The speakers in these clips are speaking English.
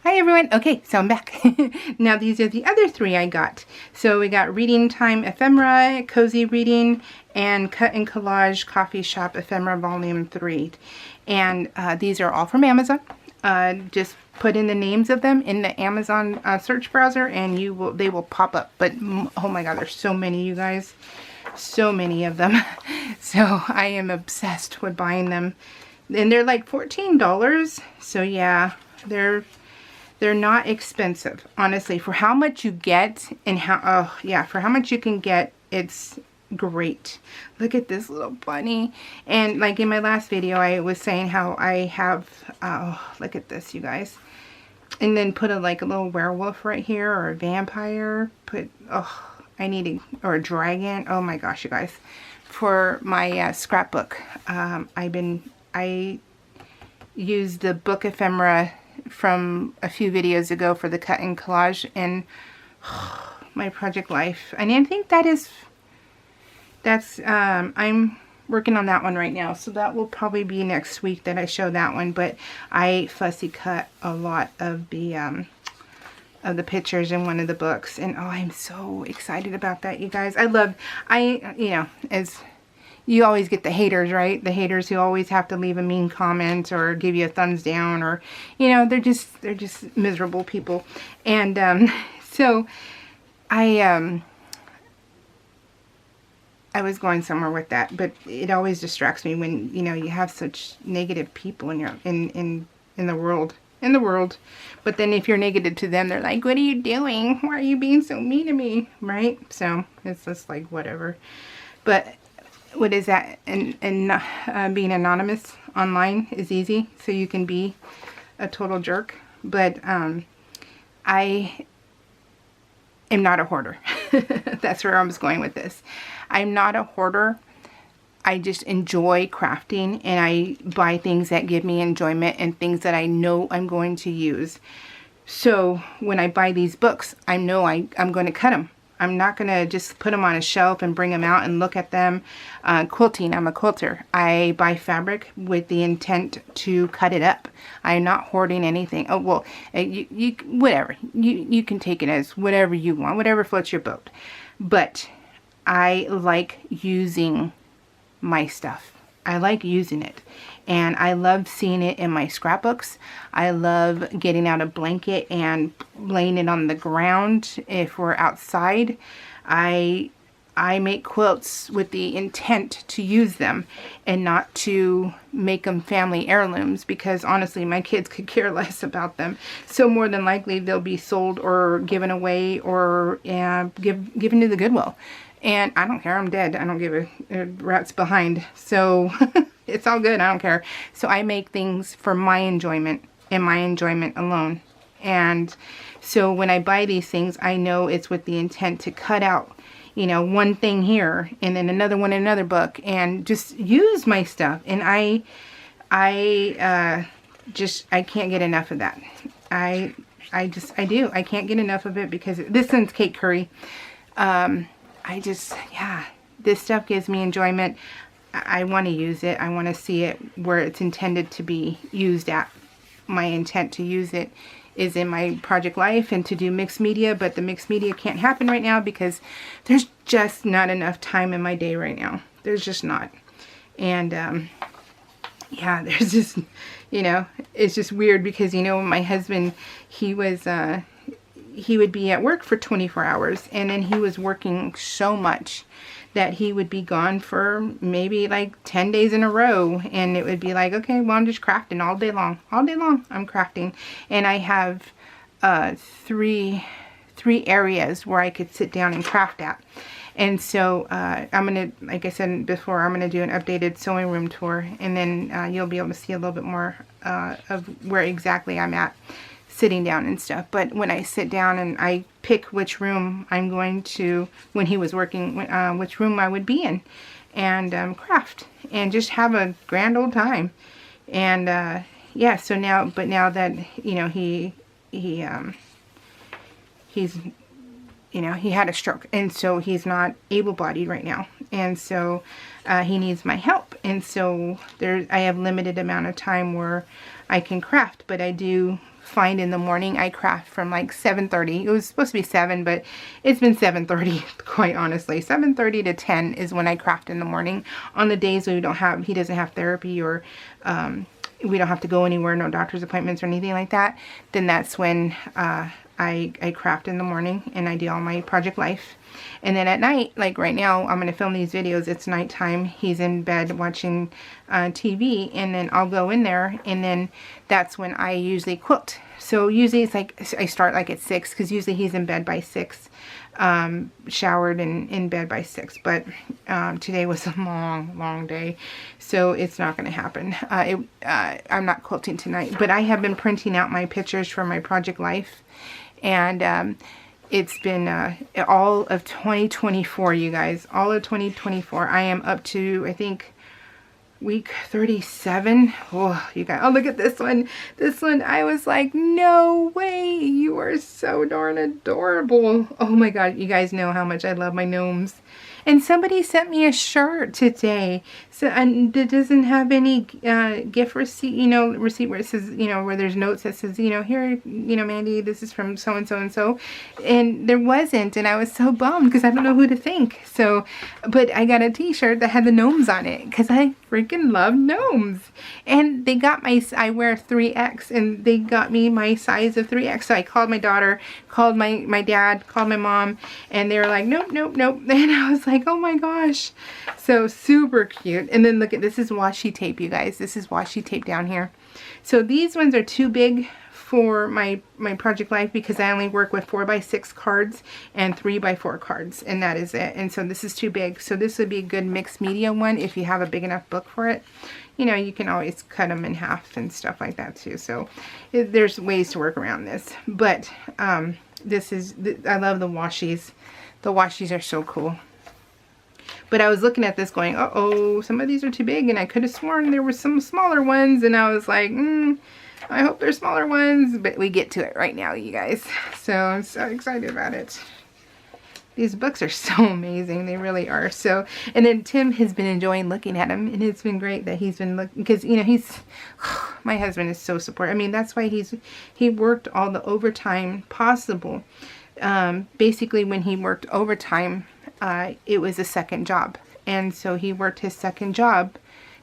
Hi everyone. Okay, so I'm back. Now these are the other three I got. So we got Reading Time Ephemera, Cozy Reading, and Cut and Collage Coffee Shop Ephemera Volume 3. And these are all from Amazon. Just put in the names of them in the Amazon search browser and they will pop up. But oh my god, there's so many, you guys. So many of them. So I am obsessed with buying them. And they're like $14. So yeah, they're not expensive, honestly. For how much you get and for how much you can get, it's great. Look at this little bunny. And like in my last video, I was saying how I have, look at this, you guys. And then put a little werewolf right here, or a vampire. Or a dragon. Oh my gosh, you guys. For my scrapbook, I used the book ephemera from a few videos ago for the cut and collage, and my project life. And I think I'm working on that one right now, so that will probably be next week that I show that one. But I fussy cut a lot of the pictures in one of the books, and oh, I'm so excited about that, you guys. As you always get the haters, right? The haters who always have to leave a mean comment or give you a thumbs down, or, they're just miserable people. And so I was going somewhere with that, but it always distracts me when, you have such negative people in the world. But then if you're negative to them, they're like, what are you doing? Why are you being so mean to me? Right? So it's just like, whatever. But what is that? And being anonymous online is easy, so you can be a total jerk. But I am not a hoarder. That's where I was going with this. I'm not a hoarder. I just enjoy crafting, and I buy things that give me enjoyment and things that I know I'm going to use. So when I buy these books, I know I'm going to cut them. I'm not going to just put them on a shelf and bring them out and look at them. Quilting, I'm a quilter. I buy fabric with the intent to cut it up. I'm not hoarding anything. Oh, well, whatever. You can take it as whatever you want, whatever floats your boat. But I like using my stuff. I like using it, and I love seeing it in my scrapbooks. I love getting out a blanket and laying it on the ground if we're outside. I make quilts with the intent to use them and not to make them family heirlooms, because honestly my kids could care less about them. So more than likely they'll be sold or given away or given to the Goodwill. And I don't care. I'm dead. I don't give a rat's behind. So it's all good. I don't care. So I make things for my enjoyment and my enjoyment alone. And so when I buy these things, I know it's with the intent to cut out, one thing here and then another one in another book, and just use my stuff. And I can't get enough of that. I do. I can't get enough of it, because this one's cake curry. This stuff gives me enjoyment. I want to use it. I want to see it where it's intended to be used at. My intent to use it is in my project life and to do mixed media, but the mixed media can't happen right now because there's just not enough time in my day right now. There's just not. And there's just, it's just weird because, my husband, he would be at work for 24 hours, and then he was working so much that he would be gone for maybe like 10 days in a row, and it would be like, okay, well, I'm just crafting all day long. All day long I'm crafting. And I have three areas where I could sit down and craft at. And so I'm going to, like I said before, I'm going to do an updated sewing room tour, and then you'll be able to see a little bit more of where exactly I'm at sitting down and stuff. But when I sit down and I pick which room I'm going to, when he was working, which room I would be in, and craft and just have a grand old time. And so now that he had a stroke, and so he's not able-bodied right now, and so he needs my help. And so I have limited amount of time where I can craft, but I do find in the morning. I craft from like 7:30. It was supposed to be 7, but it's been 7:30, quite honestly. 7:30 to 10 is when I craft in the morning. On the days when he doesn't have therapy, or we don't have to go anywhere, no doctor's appointments or anything like that, then that's when I craft in the morning and I do all my project life. And then at night, like right now, I'm going to film these videos. It's nighttime. He's in bed watching TV, and then I'll go in there, and then that's when I usually quilt. So usually it's like I start like at 6, because usually he's in bed by 6, showered and in bed by 6. But today was a long day, so it's not going to happen. I'm not quilting tonight, but I have been printing out my pictures for my project life, and it's been all of 2024, you guys. All of 2024. I am up to, I think, week 37. Oh, you guys. Oh, look at this one. This one, I was like, no way. You are so darn adorable. Oh my God. You guys know how much I love my gnomes. And somebody sent me a shirt today. So, and it doesn't have any gift receipt, receipt where it says, where there's notes that says, here, Mandy, this is from so-and-so and so. And there wasn't. And I was so bummed because I don't know who to thank. So, but I got a t-shirt that had the gnomes on it because I freaking love gnomes. And they got I wear 3X, and they got me my size of 3X. So I called my daughter, called my dad, called my mom, and they were like, nope. And I was like, oh my gosh. So super cute. And then look at, this is washi tape, you guys. This is washi tape down here. So these ones are too big for my project life because I only work with 4x6 cards and 3x4 cards, and that is it. And so this is too big. So this would be a good mixed media one if you have a big enough book for it. You can always cut them in half and stuff like that too. So there's ways to work around this. But this is, I love the washies. The washies are so cool. But I was looking at this going, uh-oh, some of these are too big, and I could have sworn there were some smaller ones, and I was like, I hope they're smaller ones, but we get to it right now, you guys. So I'm so excited about it. These books are so amazing. They really are. So, and then Tim has been enjoying looking at them, and it's been great that he's been looking, because, my husband is so supportive. I mean, that's why he worked all the overtime possible. Basically, when he worked overtime, it was a second job. And so he worked his second job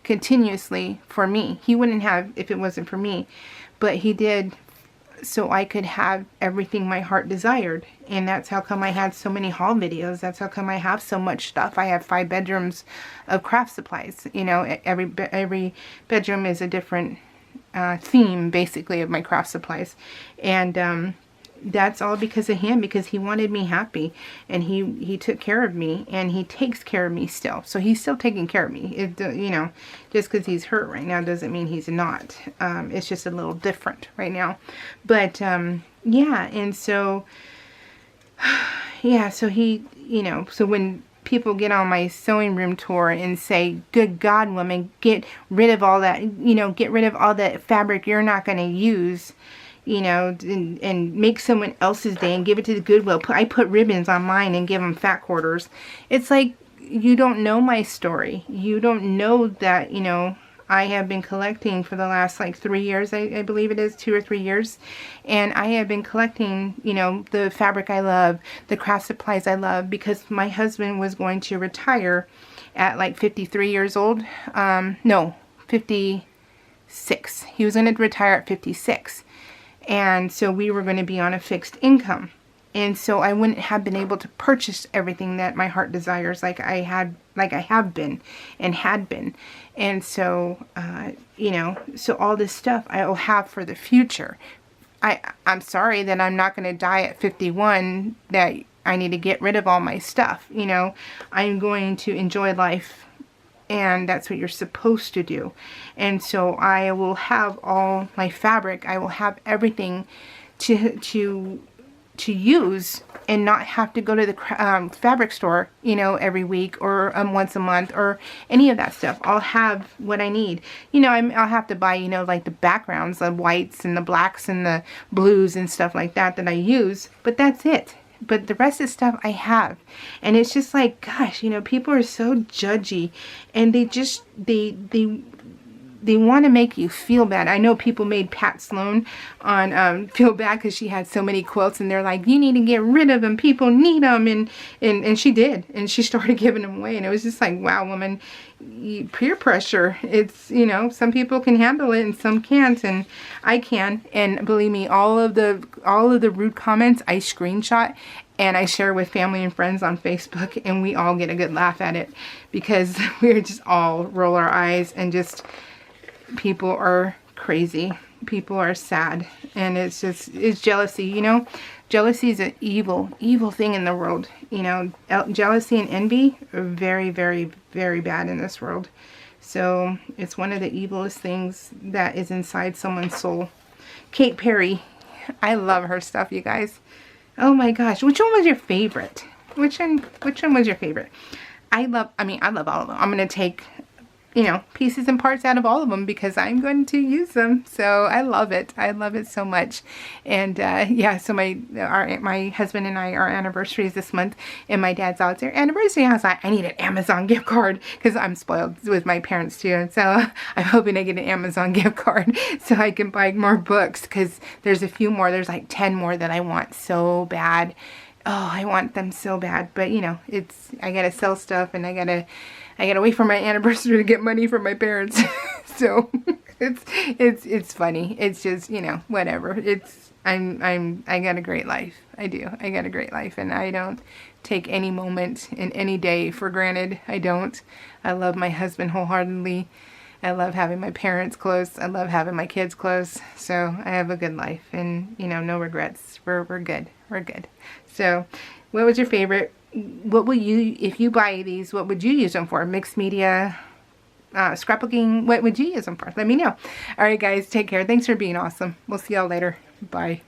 continuously for me. He wouldn't have if it wasn't for me, but he did so I could have everything my heart desired. And that's how come I had so many haul videos. That's how come I have so much stuff. I have 5 bedrooms of craft supplies. Every bedroom is a different theme, basically, of my craft supplies. And that's all because of him, because he wanted me happy, and he took care of me, and he takes care of me still. So he's still taking care of me. Just because he's hurt right now doesn't mean he's not. It's just a little different right now. But yeah, and so yeah, so he, so when people get on my sewing room tour and say, good God, woman, get rid of all that, get rid of all that fabric you're not going to use, and make someone else's day and give it to the Goodwill. I put ribbons on mine and give them fat quarters. It's like, you don't know my story. You don't know that, I have been collecting for the last like 3 years, I believe it is, 2 or 3 years. And I have been collecting, the fabric I love, the craft supplies I love, because my husband was going to retire at like 53 years old. No, 56. He was going to retire at 56. And so we were going to be on a fixed income. And so I wouldn't have been able to purchase everything that my heart desires like I have been and had been. And so, so all this stuff I will have for the future. I'm sorry that I'm not going to die at 51, that I need to get rid of all my stuff. I'm going to enjoy life. And that's what you're supposed to do. And so I will have all my fabric. I will have everything to use, and not have to go to the fabric store, every week or once a month or any of that stuff. I'll have what I need. I'll have to buy, like the backgrounds, the whites and the blacks and the blues and stuff like that I use. But that's it. But the rest of the stuff I have. And it's just like, gosh, people are so judgy, and they they want to make you feel bad. I know people made Pat Sloan on feel bad because she had so many quilts, and they're like, you need to get rid of them. People need them, and she did, and she started giving them away, and it was just like, wow, woman, peer pressure. It's, you know, some people can handle it and some can't, and I can. And believe me, all of the rude comments I screenshot and I share with family and friends on Facebook, and we all get a good laugh at it, because we just all roll our eyes, and just, people are crazy. People are sad, and it's jealousy, you know. Jealousy is an evil thing in the world. You know, jealousy and envy are very, very, very bad in this world. So it's one of the evilest things that is inside someone's soul. Kate Perry, I love her stuff, you guys. Oh my gosh, which one was your favorite? Which one was your favorite? I love all of them. I'm going to take, you know, pieces and parts out of all of them, because I'm going to use them. So I love it. I love it so much. And yeah, so my husband and I, our anniversary is this month, and my dad's out there anniversary. I was like, I need an Amazon gift card, because I'm spoiled with my parents too. And so I'm hoping I get an Amazon gift card so I can buy more books, because there's a few more. There's like 10 more that I want so bad. Oh, I want them so bad. But you know, I gotta sell stuff, and I gotta wait for my anniversary to get money from my parents. So it's funny. It's just, you know, whatever. I got a great life. I do. I got a great life, and I don't take any moment in any day for granted. I don't. I love my husband wholeheartedly. I love having my parents close. I love having my kids close. So I have a good life, and, you know, no regrets. We're good. We're good. So what was your favorite? What will you, if you buy these, what would you use them for? Mixed media, scrapbooking? What would you use them for? Let me know. All right, guys, take care. Thanks for being awesome. We'll see y'all later. Bye.